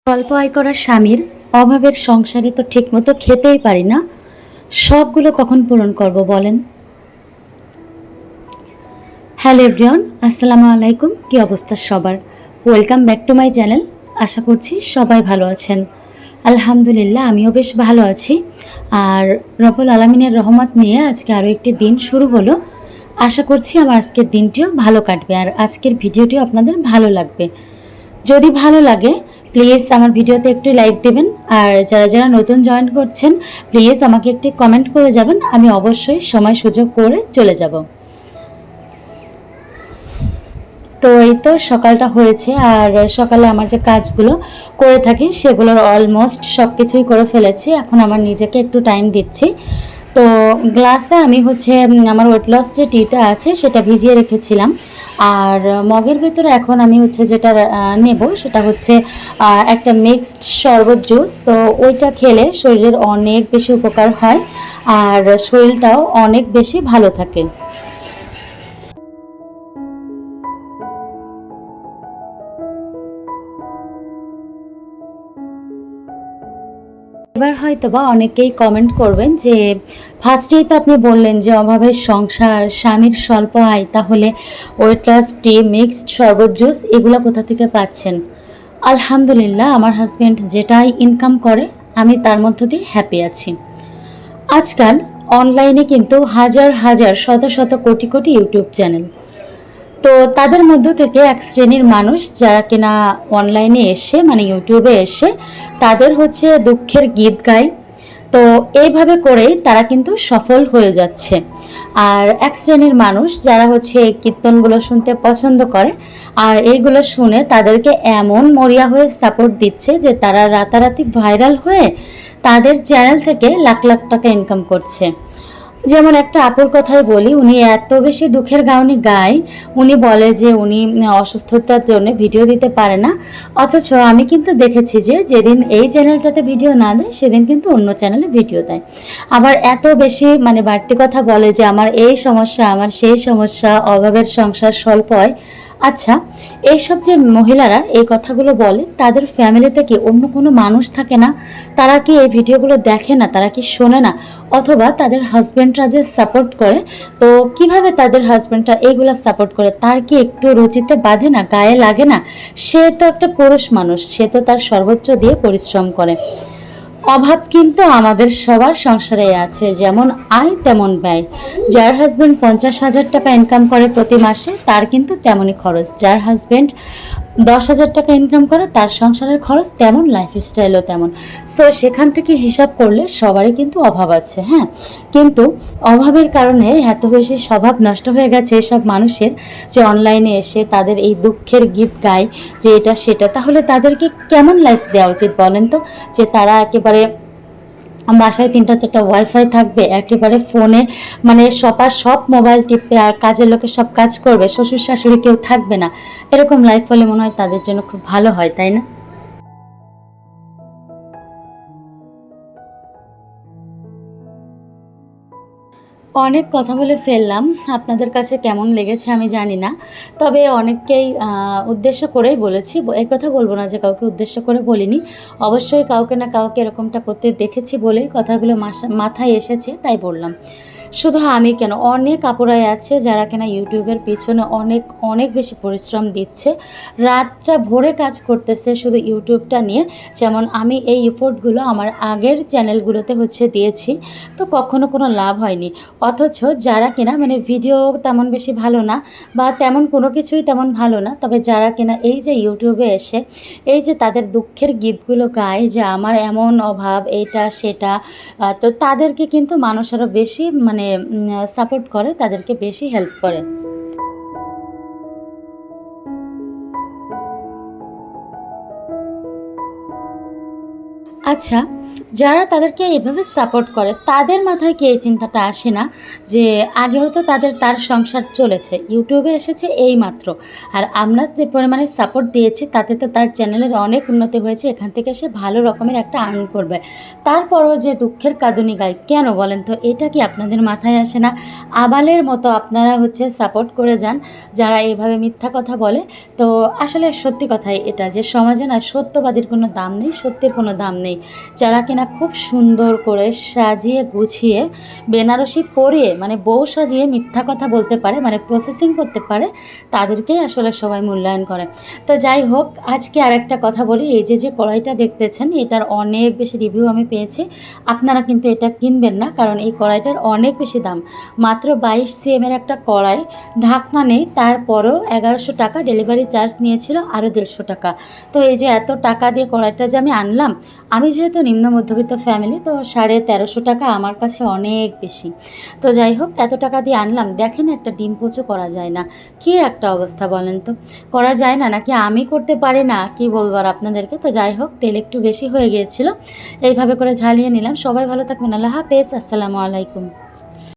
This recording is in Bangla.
স্বল্প আয় করা স্বামীর অভাবের সংসারে তো ঠিকমতো খেতেই পারি না, সবগুলো কখন পূরণ করব বলেন। হ্যালো এভরিওয়ান, আসসালামু আলাইকুম। কি অবস্থা সবার? Welcome back to my channel. আশা করছি সবাই ভালো আছেন। আলহামদুলিল্লাহ, আমিও বেশ ভালো আছি। আর রব্বুল আলামিনের রহমত নিয়ে আজকে আরও একটি দিন শুরু হলো। আশা করছি আমার আজকের দিনটিও ভালো কাটবে আর আজকের ভিডিওটিও আপনাদের ভালো লাগবে। যদি ভালো লাগে প্লিজ আমার ভিডিওতে একটু লাইক দেবেন, আর যারা যারা নতুন জয়েন করছেন প্লিজ আমাকে একটি কমেন্ট করে যাবেন, আমি অবশ্যই সময় সুযোগ করে চলে যাব। তো এই তো সকালটা হয়েছে, আর সকালে আমার যে কাজগুলো করে থাকি সেগুলোর অলমোস্ট সব কিছুই করে ফেলেছি। এখন আমার নিজেকে একটু টাইম দিচ্ছি। তো গ্লাসে আমি আমার ওয়েট লস যে টিটা আছে সেটা ভিজিয়ে রেখেছিলাম, আর মগের ভেতরে এখন আমি যেটা নেব সেটা একটা মিক্সড শরবত জুস। তো ওইটা খেলে শরীরের অনেক বেশি উপকার হয় আর শরীরটাও অনেক বেশি ভালো থাকে। এবার হয়তোবা অনেকেই কমেন্ট করবেন যে ফার্স্টেই তো আপনি বললেন যে অভাবের সংসার, স্বামীর স্বল্প আয়, তাহলে ওয়েট লস টি, মিক্সড শরবত জুস এগুলো কোথা থেকে পাচ্ছেন? আলহামদুলিল্লাহ, আমার হাজব্যান্ড যেটাই ইনকাম করে আমি তার মধ্য দিয়ে হ্যাপি আছি। আজকাল অনলাইনে কিন্তু হাজার হাজার শত শত কোটি কোটি ইউটিউব চ্যানেল। তো তাদের মধ্য থেকে এক শ্রেণীর মানুষ যারা কিনা অনলাইনে এসে ইউটিউবে এসে তাদের দুঃখের গীত গায়। তো এইভাবে করেই তারা কিন্তু সফল হয়ে যাচ্ছে। আর এক শ্রেণীর মানুষ যারা এই কীর্তনগুলো শুনতে পছন্দ করে, আর এইগুলো শুনে তাদেরকে এমন মরিয়া হয়ে সাপোর্ট দিচ্ছে যে তারা রাতারাতি ভাইরাল হয়ে তাদের চ্যানেল থেকে লাখ লাখ টাকা ইনকাম করছে। যেমন একটা আপুর কথাই বলি, উনি এত বেশি দুঃখের গাউনি গায়, উনি বলে যে উনি অসুস্থতার জন্য ভিডিও দিতে পারে না, অথচ আমি কিন্তু দেখেছি যে যেদিন এই চ্যানেলটাতে ভিডিও না দেয় সেদিন কিন্তু অন্য চ্যানেলে ভিডিও দেয়। আবার এত বেশি বাড়তি কথা বলে যে আমার এই সমস্যা, আমার সেই সমস্যা, অভাবের সংসার, স্বল্প আয়। আচ্ছা, এইসব যে মহিলারা এই কথাগুলো বলে তাদের ফ্যামিলিতে কি অন্য কোনো মানুষ থাকে না? তারা কি এই ভিডিওগুলো দেখে না? তারা কি শোনে না? অথবা তাদের হাজব্যান্ডরা যে সাপোর্ট করে, তো কিভাবে তাদের হাজব্যান্ডরা এইগুলো সাপোর্ট করে তার কি একটু রুচিতে বাঁধে না, গায়ে লাগে না? সে তো একটা পুরুষ মানুষ, সে তো তার সর্বোচ্চ দিয়ে পরিশ্রম করে। অভাব কিন্তু আমাদের সবার সংসারে আছে, যেমন আয় তেমন ব্যয়। যার হাজব্যান্ড 50,000 টাকা ইনকাম করে প্রতি মাসে তার কিন্তু তেমনই খরচ, যার হাজব্যান্ড 10,000 টাকা ইনকাম করে তার সংসারের খরচ তেমন, লাইফস্টাইলও তেমন। সো সেখান থেকে হিসাব করলে সবারই কিন্তু অভাব আছে, হ্যাঁ। কিন্তু অভাবের কারণে এত বেশি স্বভাব নষ্ট হয়ে গেছে এসব মানুষের, যে অনলাইনে এসে তাদের এই দুঃখের গীত গায় যে এটা সেটা। তাহলে তাদেরকে কেমন লাইফ দেওয়া উচিত বলেন তো? যে তারা একেবারে বাসায় 3টা 4টা ওয়াইফাই থাকবে, একেবারে ফোনে সব মোবাইল টিপবে, আর কাজের লোকে সব কাজ করবে, শ্বশুর শাশুড়ি কেউ থাকবে না, এরকম লাইফ হলে মনে হয় তাদের জন্য খুব ভালো হয়, তাই না? অনেক কথা বলে ফেললাম, আপনাদের কাছে কেমন লেগেছে আমি জানি না। তবে অনেককেই উদ্দেশ্য করেই বলেছি, এই কথা বলবো না যে কাউকে উদ্দেশ্য করে বলিনি। অবশ্যই কাউকে না কাউকে এরকমটা করতে দেখেছি বলেই কথাগুলো মাথায় এসেছে, তাই বললাম। শুধু আমি কেন, অনেক আপুরাই আছে যারা কিনা ইউটিউবের পিছনে অনেক অনেক বেশি পরিশ্রম দিচ্ছে, রাতটা ভোরে কাজ করতেছে শুধু ইউটিউবটা নিয়ে। যেমন আমি এই এফোর্টগুলো আমার আগের চ্যানেলগুলোতে দিয়েছি, তো কখনো কোনো লাভ হয়নি। অথচ যারা কিনা ভিডিও তেমন বেশি ভালো না, বা তেমন কোনো কিছুই তেমন ভালো না, তবে যারা কিনা এই যে ইউটিউবে এসে এই যে তাদের দুঃখের গীতগুলো গায় যে আমার এমন অভাব, এইটা সেটা, তো তাদেরকে কিন্তু মানুষ আরও বেশি সাপোর্ট করে, তাদেরকে বেশি হেল্প করে। আচ্ছা, যারা তাদেরকে এভাবে সাপোর্ট করে তাদের মাথায় কি এই চিন্তাটা আসে না যে আগে হয়তো তার সংসার চলেছে, ইউটিউবে এসেছে এইমাত্র, আর আমরা যে পরিমাণে সাপোর্ট দিয়েছি তাতে তো তার চ্যানেলের অনেক উন্নতি হয়েছে, এখান থেকে সে ভালো রকমের একটা আর্ন করবে। তারপরও যে দুঃখের কাঁদুনি গায় কেন বলেন তো? এটা কি আপনাদের মাথায় আসে না? আবালের মতো আপনারা সাপোর্ট করে যান যারা এইভাবে মিথ্যা কথা বলে। তো আসলে সত্যি কথাই এটা যে সমাজে না সত্যবাদীর কোনো দাম নেই, সত্যের কোনো দাম নেই। যারা কিনা খুব সুন্দর করে সাজিয়ে গুছিয়ে বেনারসি পরিয়ে মানে বউ সাজিয়ে মিথ্যা কথা বলতে পারে, মানে প্রসেসিং করতে পারে, তাদেরকেই আসলে সবাই মূল্যায়ন করে। তো যাই হোক, আজকে আরেকটা কথা বলি, এই যে কড়াইটা দেখতেছেন এটার অনেক বেশি রিভিউ আমি পেয়েছি। আপনারা কিন্তু এটা কিনবেন না, কারণ এই কড়াইটার অনেক বেশি দাম। মাত্র 22 সিএমের একটা কড়াই, ঢাকনা নেই, তারপরও 1100 টাকা, ডেলিভারি চার্জ নিয়েছিল আরও 150 টাকা। তো এই যে এত টাকা দিয়ে কড়াইটা যে আমি আনলাম, আমি যেহেতু নিম্ন মধ্যবিত্ত ফ্যামিলি, তো 1350 টাকা আমার কাছে অনেক বেশি। তো যাই হোক, এত টাকা দিয়ে আনলাম, দেখেন একটা ডিম পোচও করা যায় না। কী একটা অবস্থা বলেন তো? করা যায় না নাকি আমি করতে পারি না, কি বলবো আর আপনাদেরকে। তো যাই হোক, তেল একটু বেশি হয়ে গিয়েছিল, এইভাবে করে ঝালিয়ে নিলাম। সবাই ভালো থাকবেন, আল্লাহ হাফেজ, আসসালামু আলাইকুম।